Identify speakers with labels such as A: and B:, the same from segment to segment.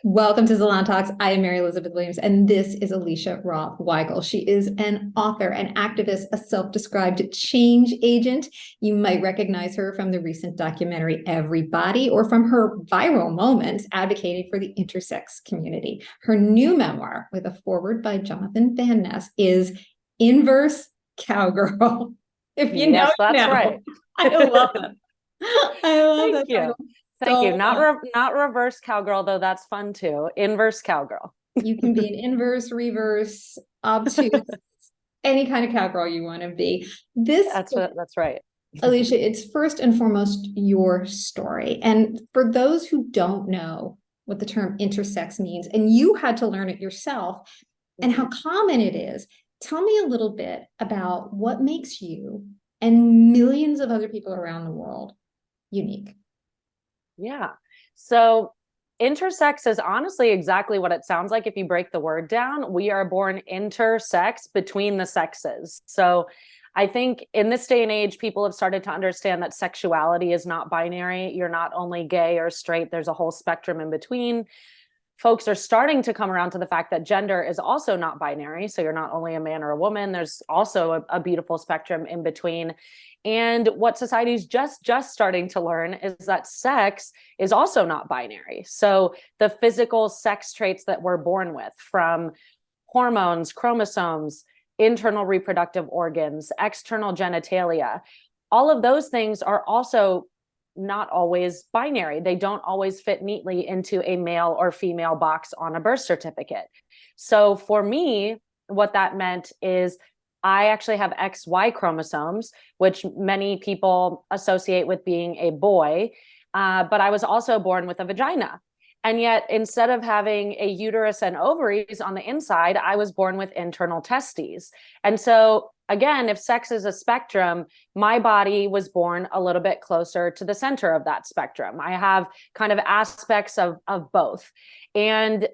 A: Welcome to Salon Talks. I am Mary Elizabeth Williams, and this is Alicia Roth Weigel. She is an author, an activist, a self-described change agent. You might recognize her from the recent documentary Everybody, or from her viral moments advocating for the intersex community. Her new memoir, with a foreword by Jonathan Van Ness, is Inverse Cowgirl. If you know,
B: Yes,
A: you
B: that's
A: know.
B: right.
A: I love it. I love
B: Thank
A: that
B: you.
A: title
B: Thank you.
A: so
B: Not
A: much.
B: not reverse cowgirl, though that's fun too. Inverse cowgirl.
A: You can be an inverse, reverse, obtuse, any kind of cowgirl you want to be. This,
B: That's right.
A: Alicia, it's first and foremost your story. And for those who don't know what the term intersex means, and you had to learn it yourself and how common it is, tell me a little bit about what makes you and millions of other people around the world unique.
B: Yeah. So intersex is honestly exactly what it sounds like if you break the word down. We are born intersex, between the sexes. So I think in this day and age, people have started to understand that sexuality is not binary. You're not only gay or straight, there's a whole spectrum in between. Folks are starting to come around to the fact that gender is also not binary. So you're not only a man or a woman, there's also a beautiful spectrum in between. And what society's just starting to learn is that sex is also not binary. So the physical sex traits that we're born with, from hormones, chromosomes, internal reproductive organs, external genitalia, all of those things are also not always binary. They don't always fit neatly into a male or female box on a birth certificate. So for me, what that meant is I actually have XY chromosomes, which many people associate with being a boy. But I was also born with a vagina. And yet, instead of having a uterus and ovaries on the inside, I was born with internal testes. And so, again, if sex is a spectrum, my body was born a little bit closer to the center of that spectrum. I have kind of aspects of both. And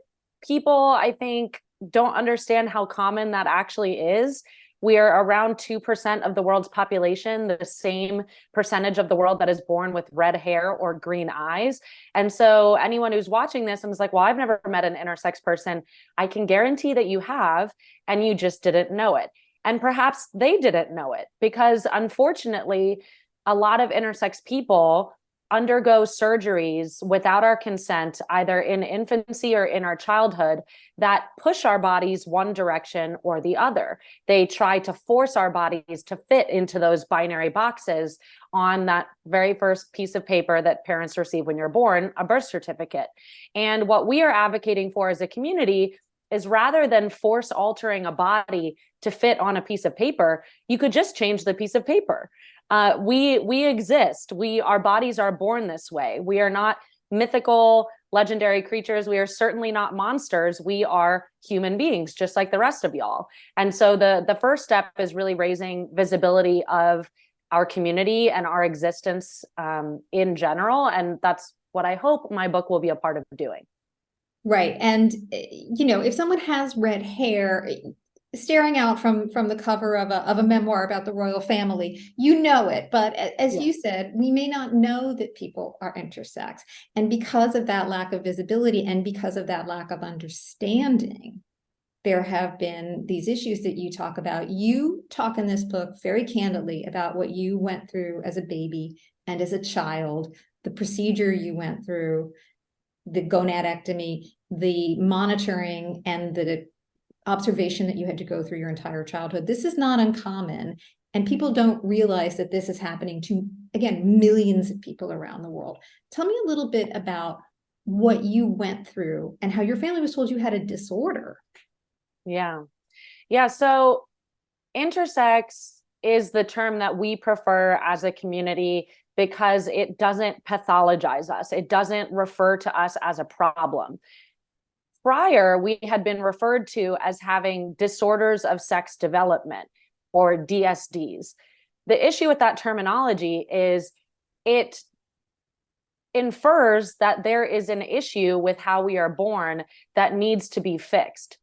B: people, I think, don't understand how common that actually is. We are around 2% of the world's population, the same percentage of the world that is born with red hair or green eyes. And so anyone who's watching this and is like, well, I've never met an intersex person, I can guarantee that you have, and you just didn't know it. And perhaps they didn't know it because, unfortunately, a lot of intersex people undergo surgeries without our consent, either in infancy or in our childhood, that push our bodies one direction or the other. They try to force our bodies to fit into those binary boxes on that very first piece of paper that parents receive when you're born, a birth certificate. And what we are advocating for as a community is, rather than force altering a body to fit on a piece of paper, you could just change the piece of paper. We exist. Our bodies are born this way. We are not mythical, legendary creatures. We are certainly not monsters. We are human beings, just like the rest of y'all. And so the first step is really raising visibility of our community and our existence in general. And that's what I hope my book will be a part of doing.
A: Right. And, if someone has red hair, staring out from the cover of a memoir about the royal family, you know it. But as you said, we may not know that people are intersex. And because of that lack of visibility and because of that lack of understanding, there have been these issues that you talk about. You talk in this book very candidly about what you went through as a baby and as a child, the procedure you went through, the gonadectomy, the monitoring, and the observation that you had to go through your entire childhood. This is not uncommon. And people don't realize that this is happening to, again, millions of people around the world. Tell me a little bit about what you went through and how your family was told you had a disorder.
B: Yeah. Yeah. So intersex is the term that we prefer as a community because it doesn't pathologize us. It doesn't refer to us as a problem. Prior, we had been referred to as having disorders of sex development, or DSDs. The issue with that terminology is it infers that there is an issue with how we are born that needs to be fixed.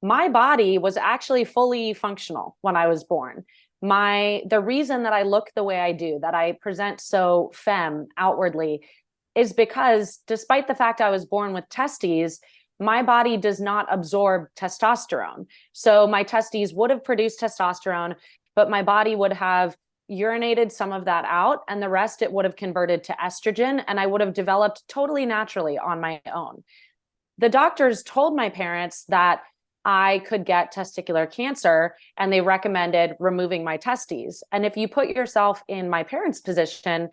B: My body was actually fully functional when I was born. The reason that I look the way I do, that I present so femme outwardly, is because despite the fact I was born with testes, my body does not absorb testosterone. So my testes would have produced testosterone, but my body would have urinated some of that out, and the rest it would have converted to estrogen, and I would have developed totally naturally on my own. The doctors told my parents that I could get testicular cancer, and they recommended removing my testes. And if you put yourself in my parents' position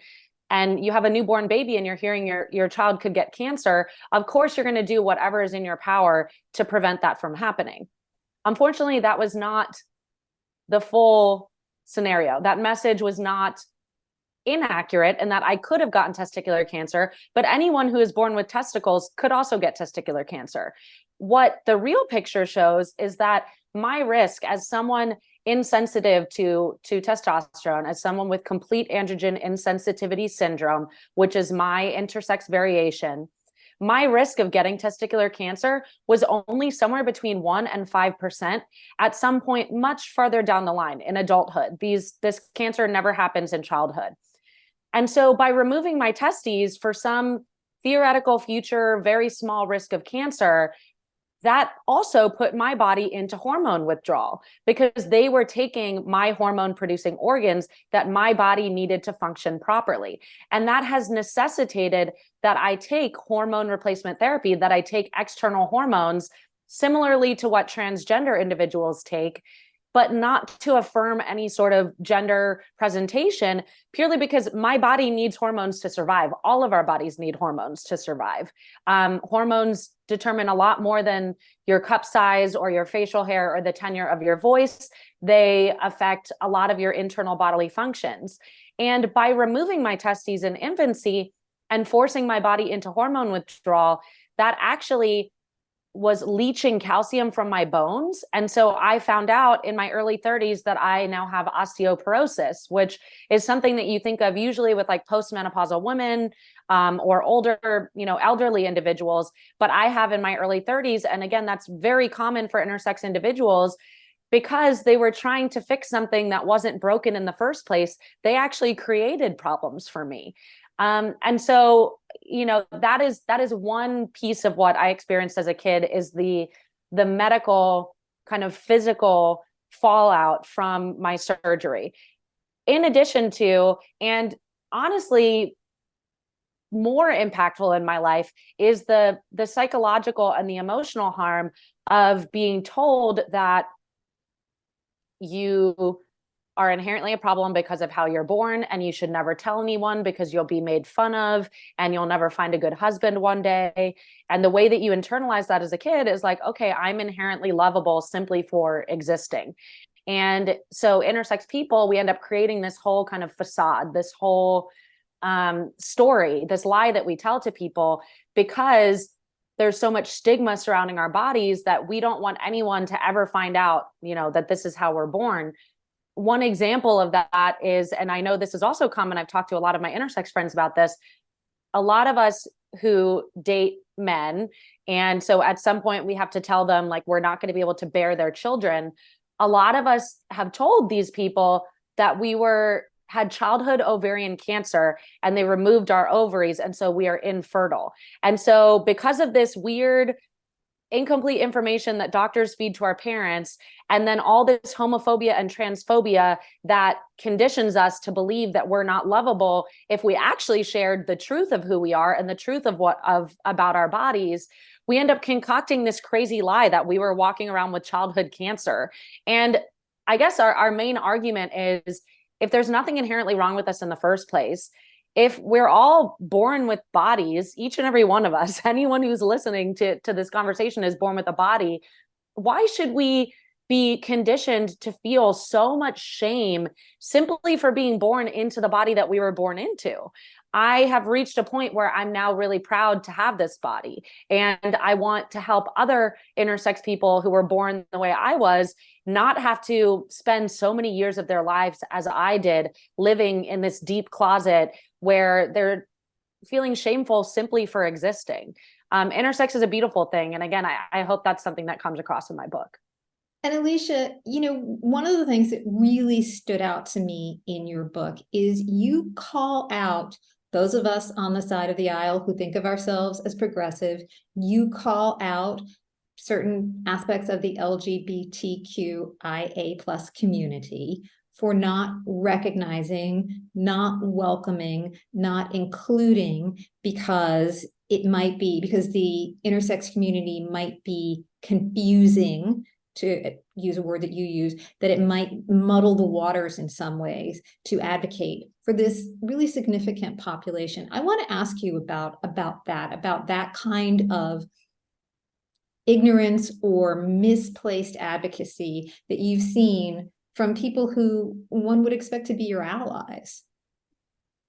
B: and you have a newborn baby and you're hearing your child could get cancer, of course you're going to do whatever is in your power to prevent that from happening. Unfortunately, that was not the full scenario. That message was not inaccurate, and that I could have gotten testicular cancer, but anyone who is born with testicles could also get testicular cancer. What the real picture shows is that my risk as someone insensitive to testosterone, as someone with complete androgen insensitivity syndrome, which is my intersex variation, my risk of getting testicular cancer was only somewhere between 1% and 5% at some point much farther down the line in adulthood. This cancer never happens in childhood. And so by removing my testes for some theoretical future, very small risk of cancer, that also put my body into hormone withdrawal, because they were taking my hormone producing organs that my body needed to function properly. And that has necessitated that I take hormone replacement therapy, that I take external hormones, similarly to what transgender individuals take, but not to affirm any sort of gender presentation, purely because my body needs hormones to survive. All of our bodies need hormones to survive. Hormones determine a lot more than your cup size or your facial hair or the tenor of your voice. They affect a lot of your internal bodily functions. And by removing my testes in infancy and forcing my body into hormone withdrawal, that actually was leaching calcium from my bones. And so I found out in my early 30s that I now have osteoporosis, which is something that you think of usually with like postmenopausal women or older, elderly individuals. But I have in my early 30s. And again, that's very common for intersex individuals, because they were trying to fix something that wasn't broken in the first place. They actually created problems for me. And so, that is one piece of what I experienced as a kid, is the medical kind of physical fallout from my surgery. In addition to, and honestly, more impactful in my life, is the psychological and the emotional harm of being told that you are inherently a problem because of how you're born, and you should never tell anyone because you'll be made fun of and you'll never find a good husband one day. And the way that you internalize that as a kid is like, okay, I'm inherently lovable simply for existing. And so intersex people, we end up creating this whole kind of facade, this whole story, this lie that we tell to people, because there's so much stigma surrounding our bodies that we don't want anyone to ever find out, that this is how we're born. One example of that is, and I know this is also common, I've talked to a lot of my intersex friends about this, a lot of us who date men, and so at some point we have to tell them like we're not going to be able to bear their children. A lot of us have told these people that we had childhood ovarian cancer and they removed our ovaries, and so we are infertile. And so because of this weird incomplete information that doctors feed to our parents, and then all this homophobia and transphobia that conditions us to believe that we're not lovable if we actually shared the truth of who we are and the truth of about our bodies, we end up concocting this crazy lie that we were walking around with childhood cancer. And I guess our main argument is, if there's nothing inherently wrong with us in the first place, if we're all born with bodies, each and every one of us, anyone who's listening to this conversation is born with a body, why should we be conditioned to feel so much shame simply for being born into the body that we were born into? I have reached a point where I'm now really proud to have this body, and I want to help other intersex people who were born the way I was not have to spend so many years of their lives as I did, living in this deep closet where they're feeling shameful simply for existing. Intersex is a beautiful thing. And again, I hope that's something that comes across in my book.
A: And Alicia, one of the things that really stood out to me in your book is you call out those of us on the side of the aisle who think of ourselves as progressive, you call out certain aspects of the LGBTQIA plus community for not recognizing, not welcoming, not including, because the intersex community might be confusing, to use a word that you use, that it might muddle the waters in some ways to advocate for this really significant population. I want to ask you about that kind of ignorance or misplaced advocacy that you've seen from people who one would expect to be your allies.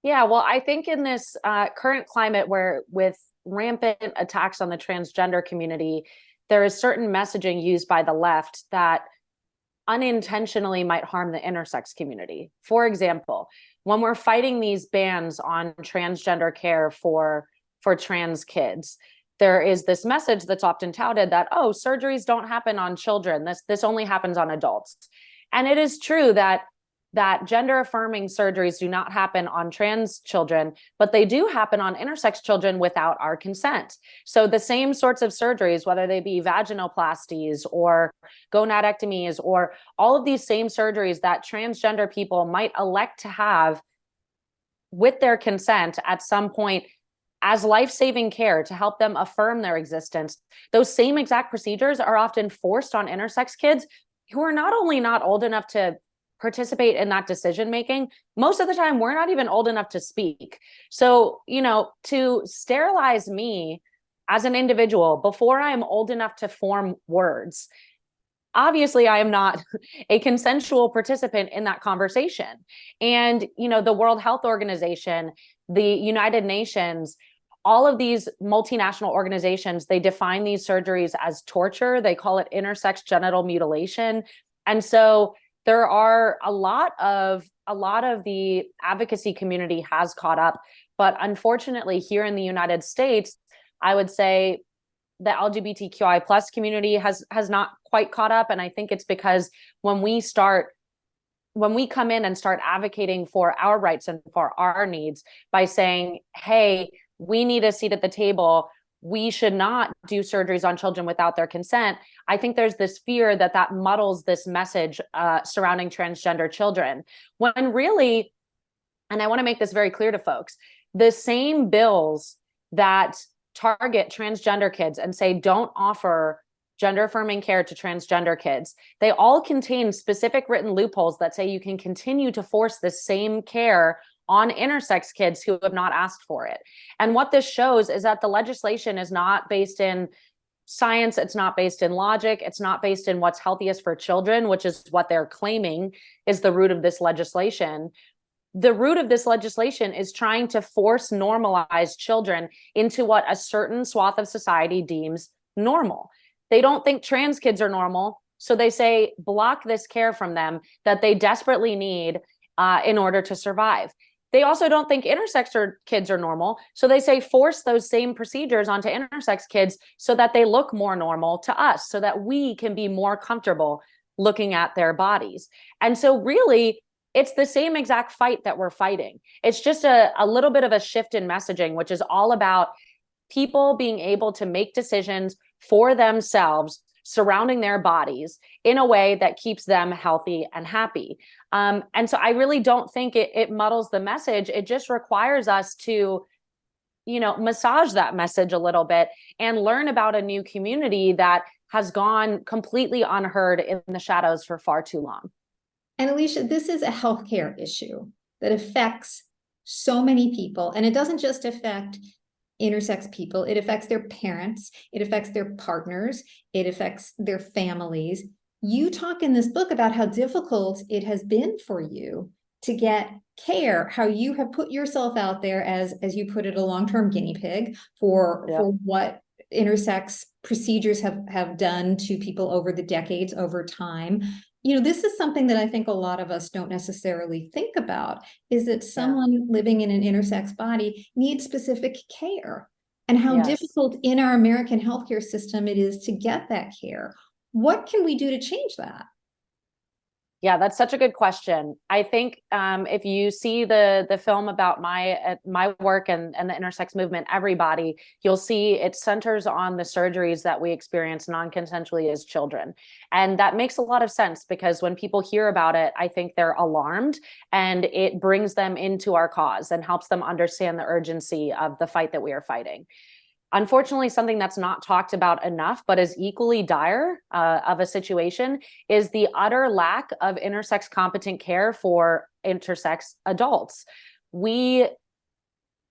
B: Yeah, well, I think in this current climate where with rampant attacks on the transgender community, there is certain messaging used by the left that unintentionally might harm the intersex community. For example, when we're fighting these bans on transgender care for trans kids, there is this message that's often touted that, oh, surgeries don't happen on children. This only happens on adults. And it is true that gender affirming surgeries do not happen on trans children, but they do happen on intersex children without our consent. So the same sorts of surgeries, whether they be vaginoplasties or gonadectomies, or all of these same surgeries that transgender people might elect to have with their consent at some point as life-saving care to help them affirm their existence, those same exact procedures are often forced on intersex kids who are not only not old enough to participate in that decision making, most of the time we're not even old enough to speak. So, to sterilize me as an individual before I'm old enough to form words, obviously I am not a consensual participant in that conversation. And, the World Health Organization, the United Nations, all of these multinational organizations, they define these surgeries as torture. They call it intersex genital mutilation. And so there are a lot of the advocacy community has caught up, but unfortunately here in the United States, I would say the LGBTQI plus community has not quite caught up. And I think it's because when we come in and start advocating for our rights and for our needs by saying, hey, we need a seat at the table, we should not do surgeries on children without their consent, I think there's this fear that muddles this message surrounding transgender children. When really, and I want to make this very clear to folks, the same bills that target transgender kids and say don't offer gender affirming care to transgender kids, they all contain specific written loopholes that say you can continue to force the same care on intersex kids who have not asked for it. And what this shows is that the legislation is not based in science, it's not based in logic, it's not based in what's healthiest for children, which is what they're claiming is the root of this legislation. The root of this legislation is trying to force normalize children into what a certain swath of society deems normal. They don't think trans kids are normal, so they say block this care from them that they desperately need in order to survive. They also don't think intersex kids are normal, so they say force those same procedures onto intersex kids so that they look more normal to us, so that we can be more comfortable looking at their bodies. And so really, it's the same exact fight that we're fighting. It's just a little bit of a shift in messaging, which is all about people being able to make decisions for themselves surrounding their bodies in a way that keeps them healthy and happy. And so I really don't think it muddles the message. It just requires us to, massage that message a little bit and learn about a new community that has gone completely unheard in the shadows for far too long.
A: And Alicia, this is a healthcare issue that affects so many people, and it doesn't just affect intersex people, it affects their parents, it affects their partners, it affects their families. You talk in this book about how difficult it has been for you to get care, how you have put yourself out there as you put it, a long-term guinea pig for what intersex procedures have done to people over the decades, over time. This is something that I think a lot of us don't necessarily think about, is that someone living in an intersex body needs specific care, and how difficult in our American healthcare system it is to get that care. What can we do to change that?
B: Yeah, that's such a good question. I think if you see the film about my work and the intersex movement, everybody, you'll see it centers on the surgeries that we experience non-consensually as children. And that makes a lot of sense because when people hear about it, I think they're alarmed, and it brings them into our cause and helps them understand the urgency of the fight that we are fighting. Unfortunately, something that's not talked about enough, but is equally dire of a situation, is the utter lack of intersex competent care for intersex adults. We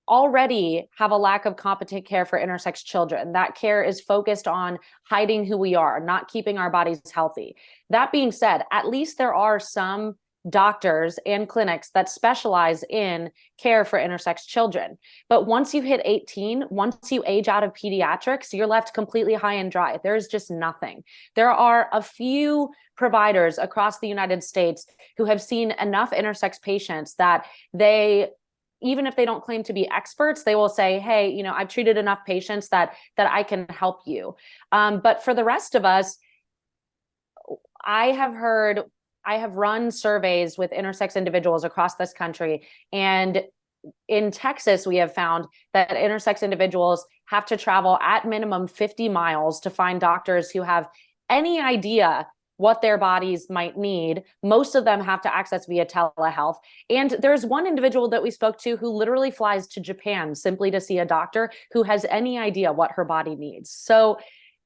B: already have a lack of competent care for intersex children. That care is focused on hiding who we are, not keeping our bodies healthy. That being said, at least there are some doctors and clinics that specialize in care for intersex children. But once you hit 18, once you age out of pediatrics, you're left completely high and dry. There's just nothing. There are a few providers across the United States who have seen enough intersex patients that they, even if they don't claim to be experts, they will say, hey, you know, I've treated enough patients that I can help you. But for the rest of us, I have run surveys with intersex individuals across this country. And in Texas, we have found that intersex individuals have to travel at minimum 50 miles to find doctors who have any idea what their bodies might need. Most of them have to access via telehealth. And there's one individual that we spoke to who literally flies to Japan simply to see a doctor who has any idea what her body needs. So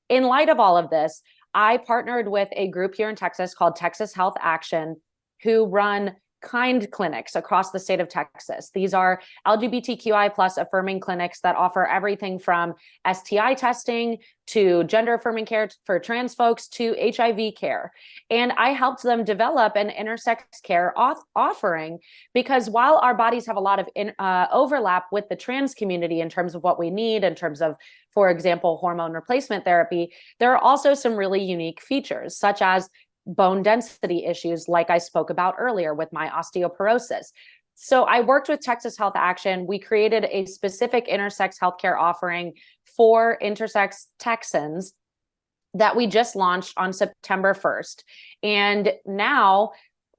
B: in light of all of this, I partnered with a group here in Texas called Texas Health Action, who run kind clinics across the state of Texas. These are LGBTQI plus affirming clinics that offer everything from STI testing to gender affirming care for trans folks to HIV care. And I helped them develop an intersex care offering because while our bodies have a lot of overlap with the trans community in terms of what we need, in terms of, for example, hormone replacement therapy, there are also some really unique features, such as bone density issues, like I spoke about earlier with my osteoporosis. So I worked with Texas Health Action. We created a specific intersex healthcare offering for intersex Texans that we just launched on September 1st. And now,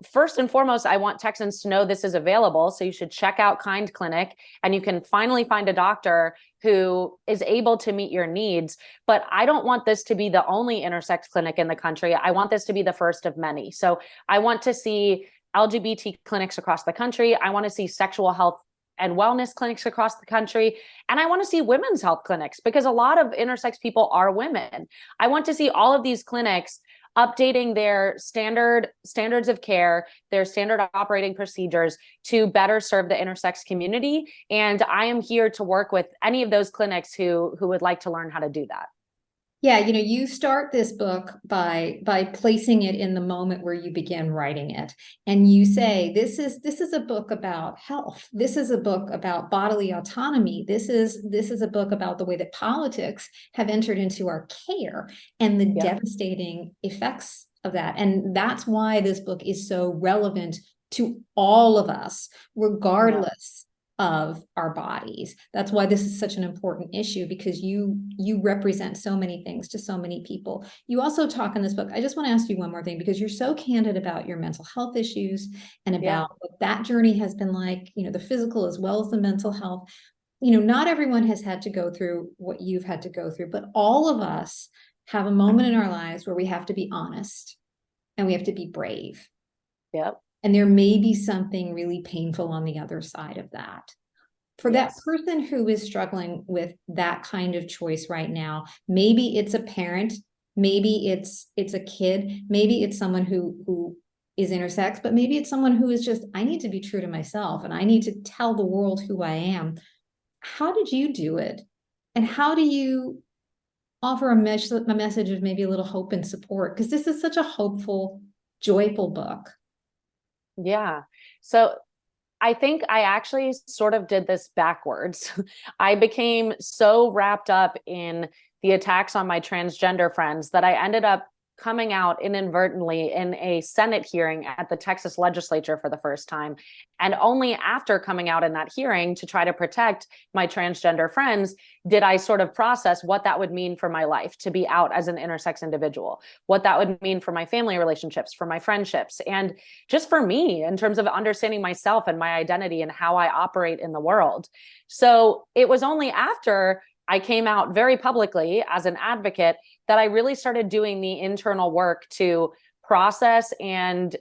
B: first and foremost, I want Texans to know this is available. So you should check out Kind Clinic and you can finally find a doctor who is able to meet your needs. But I don't want this to be the only intersex clinic in the country. I want this to be the first of many. So I want to see LGBT clinics across the country. I want to see sexual health and wellness clinics across the country. And I want to see women's health clinics because a lot of intersex people are women. I want to see all of these clinics updating their standards of care, their standard operating procedures to better serve the intersex community. And I am here to work with any of those clinics who would like to learn how to do that.
A: Yeah, you know, you start this book by placing it in the moment where you begin writing it. And you say, this is a book about health. This is a book about bodily autonomy. This is a book about the way that politics have entered into our care and the devastating effects of that. And that's why this book is so relevant to all of us, regardless of our bodies. That's why this is such an important issue, because you represent so many things to so many people. You also talk in this book, I just want to ask you one more thing, because you're so candid about your mental health issues and about what that journey has been like, you know, the physical as well as the mental health. You know, not everyone has had to go through what you've had to go through, but all of us have a moment in our lives where we have to be honest and we have to be brave.
B: Yep.
A: And there may be something really painful on the other side of that. For that person who is struggling with that kind of choice right now, maybe it's a parent, maybe it's a kid, maybe it's someone who is intersex, but maybe it's someone who is just, I need to be true to myself and I need to tell the world who I am. How did you do it? And how do you offer a message of maybe a little hope and support? Because this is such a hopeful, joyful book.
B: Yeah. So I think I actually sort of did this backwards. I became so wrapped up in the attacks on my transgender friends that I ended up coming out inadvertently in a Senate hearing at the Texas legislature for the first time. And only after coming out in that hearing to try to protect my transgender friends did I sort of process what that would mean for my life to be out as an intersex individual, what that would mean for my family relationships, for my friendships, and just for me in terms of understanding myself and my identity and how I operate in the world. So it was only after I came out very publicly as an advocate that I really started doing the internal work to process and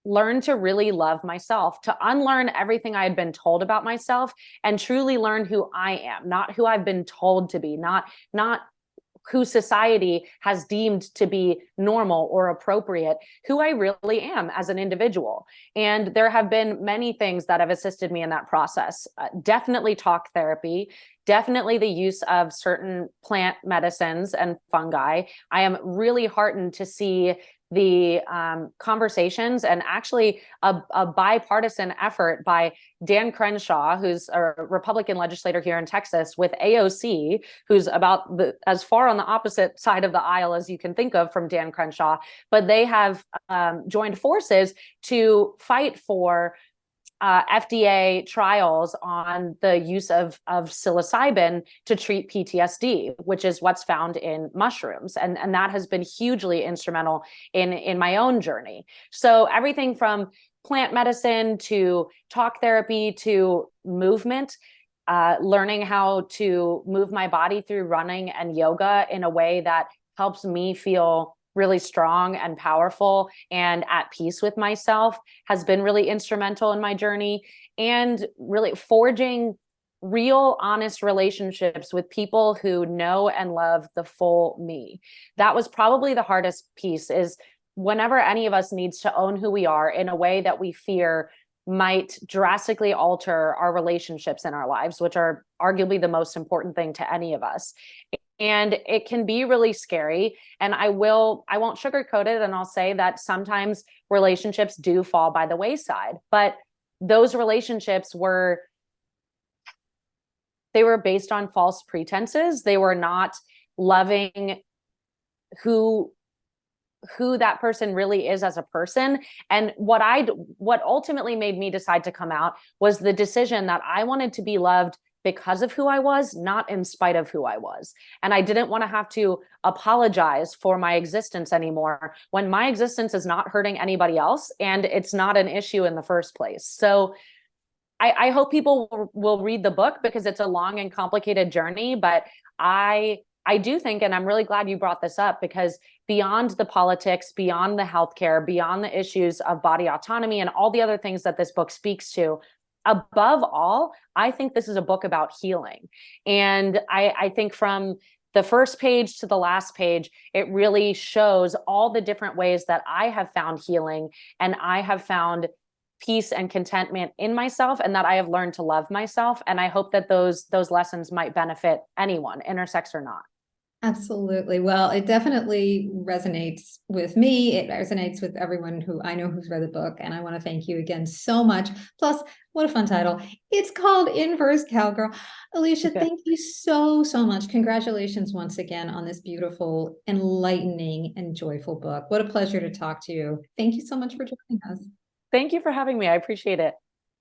B: learn to really love myself, to unlearn everything I had been told about myself and truly learn who I am, not who I've been told to be, not who society has deemed to be normal or appropriate, who I really am as an individual. And there have been many things that have assisted me in that process. Definitely talk therapy, definitely the use of certain plant medicines and fungi. I am really heartened to see the conversations and actually a bipartisan effort by Dan Crenshaw, who's a Republican legislator here in Texas, with AOC, who's about as far on the opposite side of the aisle as you can think of from Dan Crenshaw, but they have joined forces to fight for FDA trials on the use of psilocybin to treat PTSD, which is what's found in mushrooms. And that has been hugely instrumental in my own journey. So everything from plant medicine to talk therapy to movement, learning how to move my body through running and yoga in a way that helps me feel really strong and powerful and at peace with myself has been really instrumental in my journey. And really forging real, honest relationships with people who know and love the full me. That was probably the hardest piece, is whenever any of us needs to own who we are in a way that we fear might drastically alter our relationships in our lives, which are arguably the most important thing to any of us. And it can be really scary. And I won't sugarcoat it. And I'll say that sometimes relationships do fall by the wayside, but those relationships were based on false pretenses. They were not loving who that person really is as a person. And what ultimately made me decide to come out was the decision that I wanted to be loved because of who I was, not in spite of who I was. And I didn't want to have to apologize for my existence anymore when my existence is not hurting anybody else and it's not an issue in the first place. So I hope people will read the book because it's a long and complicated journey, but I do think, and I'm really glad you brought this up, because beyond the politics, beyond the healthcare, beyond the issues of body autonomy and all the other things that this book speaks to, above all, I think this is a book about healing. And I think from the first page to the last page, it really shows all the different ways that I have found healing and I have found peace and contentment in myself, and that I have learned to love myself. And I hope that those lessons might benefit anyone, intersex or not.
A: Absolutely. Well, it definitely resonates with me. It resonates with everyone who I know who's read the book. And I want to thank you again so much. Plus, what a fun title. It's called Inverse Cowgirl. Alicia, thank you so much. Congratulations once again on this beautiful, enlightening, and joyful book. What a pleasure to talk to you. Thank you so much for joining us.
B: Thank you for having me. I appreciate it.